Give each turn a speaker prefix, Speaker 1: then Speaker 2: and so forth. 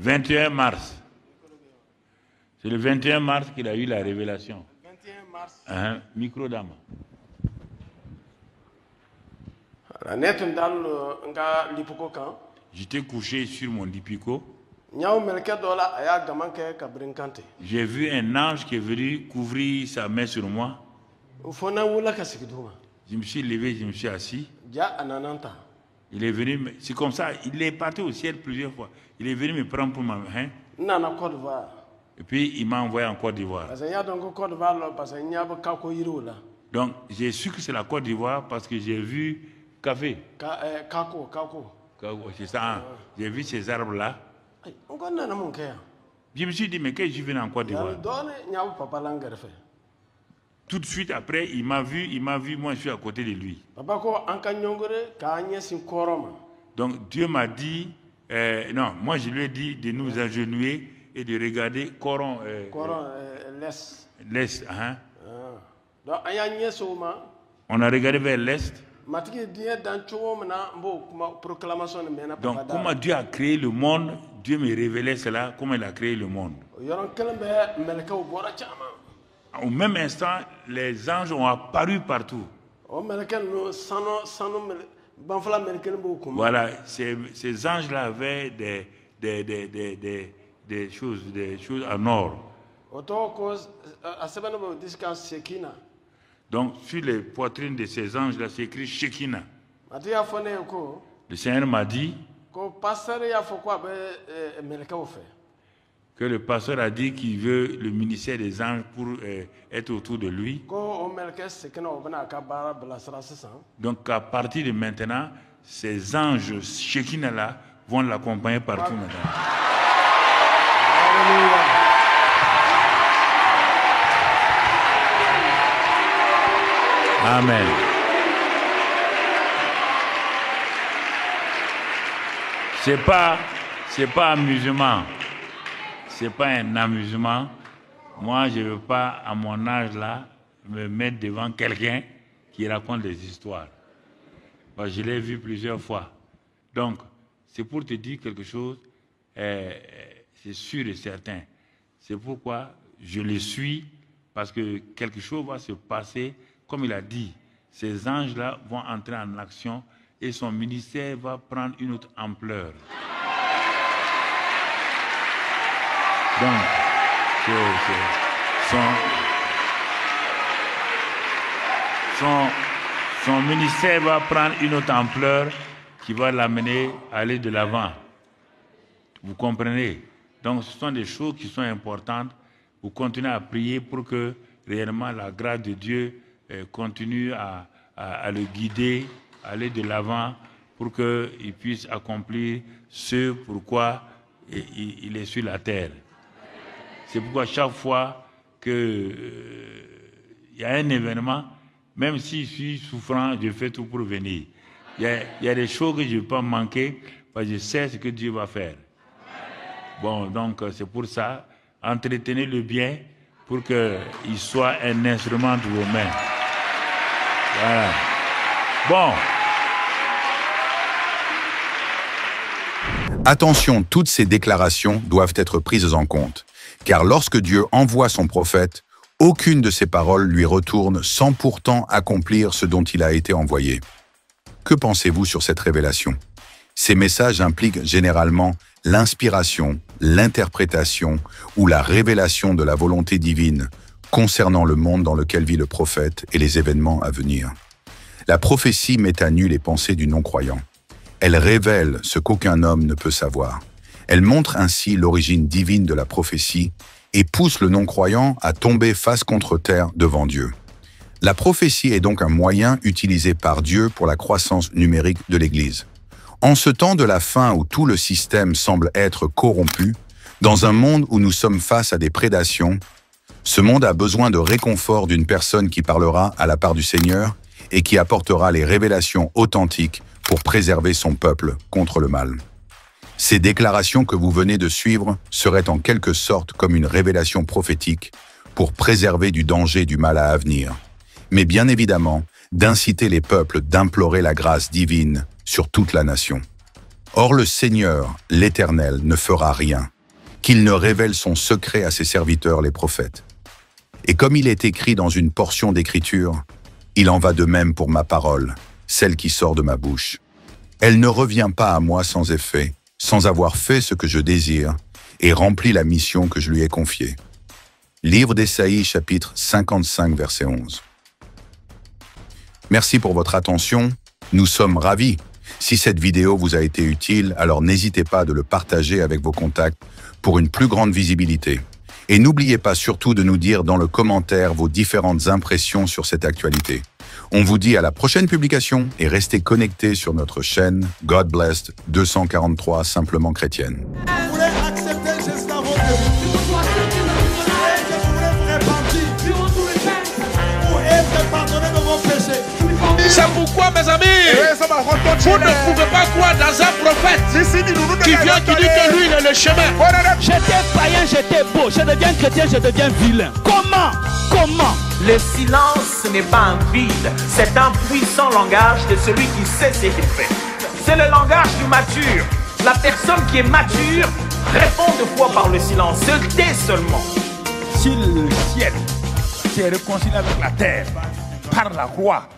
Speaker 1: 21 mars. C'est le 21 mars qu'il a eu la révélation.
Speaker 2: 21 mars.
Speaker 1: Micro dame. J'étais couché sur mon lipico. J'ai vu un ange qui est venu couvrir sa main sur moi. Je me suis levé, je me suis assis. Il est venu, c'est comme ça, il est parti au ciel plusieurs fois. Il est venu me prendre pour ma main. Et puis il m'a envoyé en Côte d'Ivoire. Donc j'ai su que c'est la Côte d'Ivoire parce que j'ai vu café. C'est ça. J'ai vu ces arbres-là. Je me suis dit, mais qu'est-ce que je viens en Côte d'Ivoire? Tout de suite après, il m'a vu, moi je suis à côté de lui. Donc Dieu m'a dit, non, moi je lui ai dit de nous agenouiller et de regarder Coran. L'Est. On a regardé vers l'Est. Donc comment Dieu a créé le monde, Dieu me révélait cela, comment il a créé le monde. Au même instant, les anges ont apparu partout. Voilà, ces anges-là avaient des choses en or. Donc, sur les poitrines de ces anges-là, c'est écrit Shekinah. Le Seigneur m'a dit que le pasteur a dit qu'il veut le ministère des anges pour être autour de lui. Donc, à partir de maintenant, ces anges Shekinah-là vont l'accompagner partout maintenant. Amen. C'est pas amusement. C'est pas un amusement. Moi, je ne veux pas, à mon âge là, me mettre devant quelqu'un qui raconte des histoires. Parce que je l'ai vu plusieurs fois. Donc, c'est pour te dire quelque chose, c'est sûr et certain. C'est pourquoi je le suis, parce que quelque chose va se passer. Comme il a dit, ces anges-là vont entrer en action et son ministère va prendre une autre ampleur. Donc, son ministère va prendre une autre ampleur qui va l'amener à aller de l'avant. Vous comprenez? Donc, ce sont des choses qui sont importantes. Vous continuez à prier pour que réellement la grâce de Dieu continue à le guider, à aller de l'avant pour qu'il puisse accomplir ce pourquoi il est sur la terre. C'est pourquoi chaque fois qu'il y a un événement, même si je suis souffrant, je fais tout pour venir. Il y a des choses que je ne peux pas manquer parce que je sais ce que Dieu va faire. Bon, donc c'est pour ça, entretenez-le bien pour qu'il soit un instrument de vos mains. Voilà. Bon.
Speaker 3: Attention, toutes ces déclarations doivent être prises en compte, car lorsque Dieu envoie son prophète, aucune de ses paroles lui retourne sans pourtant accomplir ce dont il a été envoyé. Que pensez-vous sur cette révélation? Ces messages impliquent généralement l'inspiration, l'interprétation ou la révélation de la volonté divine concernant le monde dans lequel vit le prophète et les événements à venir. La prophétie met à nu les pensées du non-croyant. Elle révèle ce qu'aucun homme ne peut savoir. Elle montre ainsi l'origine divine de la prophétie et pousse le non-croyant à tomber face contre terre devant Dieu. La prophétie est donc un moyen utilisé par Dieu pour la croissance numérique de l'Église. En ce temps de la fin où tout le système semble être corrompu, dans un monde où nous sommes face à des prédations, ce monde a besoin de réconfort d'une personne qui parlera à la part du Seigneur et qui apportera les révélations authentiques pour préserver son peuple contre le mal. Ces déclarations que vous venez de suivre seraient en quelque sorte comme une révélation prophétique pour préserver du danger du mal à venir, mais bien évidemment d'inciter les peuples d'implorer la grâce divine sur toute la nation. Or le Seigneur, l'Éternel, ne fera rien, qu'il ne révèle son secret à ses serviteurs les prophètes. Et comme il est écrit dans une portion d'Écriture, il en va de même pour ma parole, celle qui sort de ma bouche. Elle ne revient pas à moi sans effet, sans avoir fait ce que je désire, et rempli la mission que je lui ai confiée. Livre d'Ésaïe, chapitre 55, verset 11. Merci pour votre attention. Nous sommes ravis. Si cette vidéo vous a été utile, alors n'hésitez pas de le partager avec vos contacts pour une plus grande visibilité. Et n'oubliez pas surtout de nous dire dans le commentaire vos différentes impressions sur cette actualité. On vous dit à la prochaine publication et restez connectés sur notre chaîne God Blessed 243 Simplement Chrétienne.
Speaker 2: Vous voulez accepter Jésus dans votre vie? Je voudrais vous repentir. Pour être pardonné de vos péchés.
Speaker 4: C'est pourquoi, mes amis, vous ne pouvez pas croire dans un prophète qui vient, qui dit que lui, il est le chemin.
Speaker 5: J'étais païen, j'étais beau. Je deviens chrétien, je deviens vilain. Comment?
Speaker 6: Le silence n'est pas un vide, c'est un puissant langage de celui qui sait ce qu'il fait. C'est le langage du mature. La personne qui est mature répond deux fois par le silence, se tait seulement.
Speaker 4: Si le ciel s'est réconcilié avec la terre par la croix,